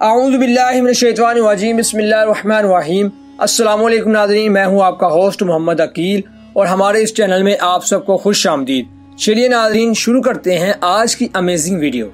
अऊज़ु बिल्लाहि मिनश शैतानिर रजीम बिस्मिल्लाहिर रहमानिर रहीम। अस्सलाम वालेकुम नाज़रीन, मैं हूं आपका होस्ट मोहम्मद अकील और हमारे इस चैनल में आप सबको खुश आमदीद। चलिए नाज़रीन शुरू करते हैं आज की अमेजिंग वीडियो।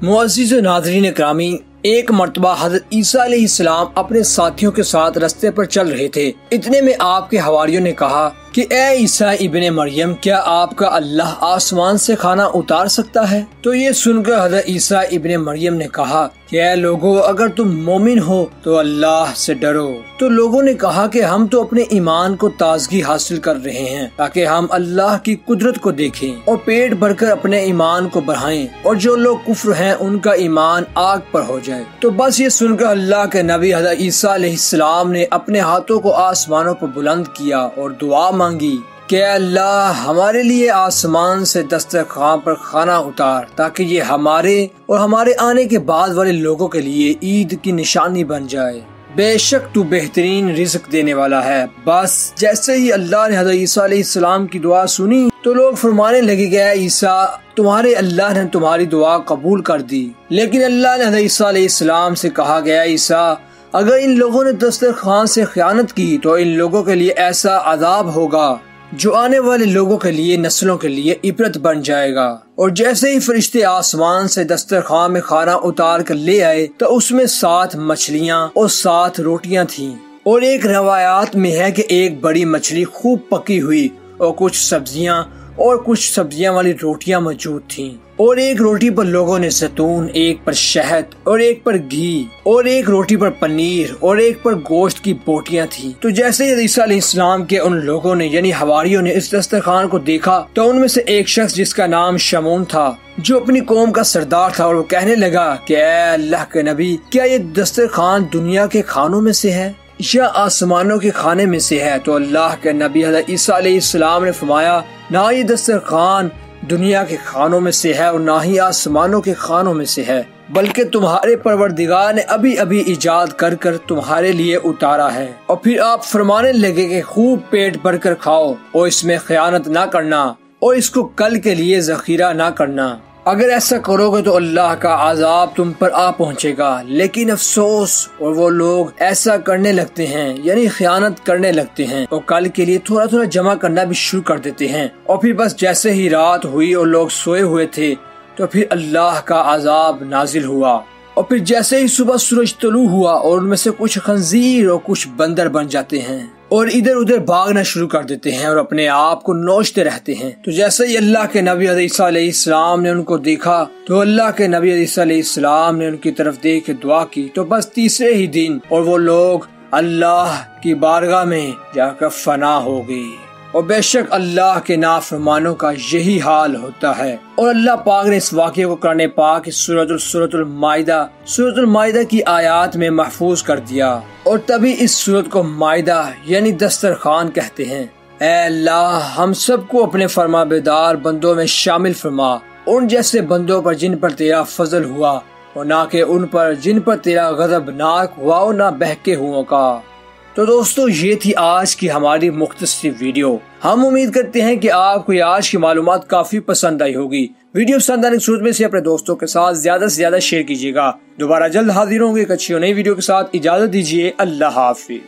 मुअज़्ज़िज़ नाज़रीन करामी, एक मर्तबा हज़रत ईसा अलैहिस्सलाम अपने साथियों के साथ रास्ते पर चल रहे थे। इतने में आपके हवारियों ने कहा कि ए ईसा इब्ने मरियम, क्या आपका अल्लाह आसमान से खाना उतार सकता है? तो ये सुनकर हज़रत ईसा इब्ने मरियम ने कहा कि ए लोगों, अगर तुम मोमिन हो तो अल्लाह से डरो। तो लोगों ने कहा कि हम तो अपने ईमान को ताजगी हासिल कर रहे हैं ताकि हम अल्लाह की कुदरत को देखें और पेट भरकर अपने ईमान को बढ़ाएं, और जो लोग कुफ्र हैं उनका ईमान आग पर हो जाए। तो बस ये सुनकर अल्लाह के नबी हज़रत ईसा अलैहिस्सलाम ने अपने हाथों को आसमानों पर बुलंद किया और दुआ मांगी कि अल्लाह हमारे लिए आसमान से दस्तरखान पर खाना उतार, ताकि ये हमारे और हमारे आने के बाद वाले लोगों के लिए ईद की निशानी बन जाए। बेशक तू बेहतरीन रिज़्क देने वाला है। बस जैसे ही अल्लाह ने हज़रत ईसा अलैहिस्सलाम की दुआ सुनी तो लोग फरमाने लगे कि ईसा, तुम्हारे अल्लाह ने तुम्हारी दुआ कबूल कर दी। लेकिन अल्लाह ने हज़रत ईसा अलैहिस्सलाम से कहा गया, ईसा, अगर इन लोगों ने दस्तरखान से खयानत की तो इन लोगों के लिए ऐसा अजाब होगा जो आने वाले लोगों के लिए, नस्लों के लिए इबरत बन जाएगा। और जैसे ही फरिश्ते आसमान से दस्तरखान में खाना उतार कर ले आए तो उसमें 7 मछलियाँ और 7 रोटियाँ थीं। और एक रवायात में है कि एक बड़ी मछली खूब पकी हुई और कुछ सब्जियां वाली रोटियां मौजूद थीं। और एक रोटी पर लोगों ने ज़ैतून, एक पर शहद और एक पर घी, और एक रोटी पर पनीर और एक पर गोश्त की बोटियां थीं। तो जैसे ही ईसा अलैहिस्सलाम के उन लोगों ने यानी हवारियों ने इस दस्तरखान को देखा तो उनमें से एक शख्स जिसका नाम शमून था, जो अपनी कौम का सरदार था, और वो कहने लगा कि ए अल्लाह के नबी, क्या ये दस्तरखान दुनिया के खानों में से है या आसमानों के खाने में से है? तो अल्लाह के नबी हज़रत ईसा अलैहिस्सलाम ने फरमाया, ना ये दस्तरखान दुनिया के खानों में से है और ना ही आसमानों के खानों में से है, बल्कि तुम्हारे परवरदिगार ने अभी अभी इजाद कर कर तुम्हारे लिए उतारा है। और फिर आप फरमाने लगे कि खूब पेट भर कर खाओ और इसमें खयानत ना करना और इसको कल के लिए जखीरा ना करना। अगर ऐसा करोगे तो अल्लाह का अजाब तुम पर आ पहुंचेगा। लेकिन अफसोस, और वो लोग ऐसा करने लगते हैं यानी खयानत करने लगते हैं और कल के लिए थोड़ा थोड़ा जमा करना भी शुरू कर देते हैं। और फिर बस जैसे ही रात हुई और लोग सोए हुए थे तो फिर अल्लाह का अजाब नाजिल हुआ। और फिर जैसे ही सुबह सूरज तलू हुआ और उनमें से कुछ खंजीर और कुछ बंदर बन जाते हैं और इधर उधर भागना शुरू कर देते हैं और अपने आप को नोचते रहते हैं। तो जैसे ही अल्लाह के नबी हज़रत ईसा अलैहिस्सलाम ने उनको देखा तो अल्लाह के नबी हज़रत ईसा अलैहिस्सलाम ने उनकी तरफ देख के दुआ की। तो बस तीसरे ही दिन और वो लोग अल्लाह की बारगाह में जाकर फना हो गए। और बेशक अल्लाह के नाफरमानों का यही हाल होता है। और अल्लाह पाक ने इस वाक़े को कुरान पाक की सूरतुल माइदा की आयत में महफूज कर दिया। और तभी इस सूरत को माइदा यानी दस्तरखान कहते हैं। ऐ अल्लाह, हम सबको अपने फरमाबरदार बंदों में शामिल फरमा, उन जैसे बंदों पर जिन पर तेरा फजल हुआ और ना कि उन पर जिन पर तेरा गज़बनाक हुआ और ना बहके हुओं का। तो दोस्तों, ये थी आज की हमारी मुख्तसर वीडियो। हम उम्मीद करते हैं कि आपको आज की मालूमात काफी पसंद आई होगी। वीडियो पसंद आने की सूरत में से अपने दोस्तों के साथ ज्यादा से ज्यादा शेयर कीजिएगा। दोबारा जल्द हाजिर होंगे एक अच्छी और नई वीडियो के साथ। इजाजत दीजिए, अल्लाह हाफिज।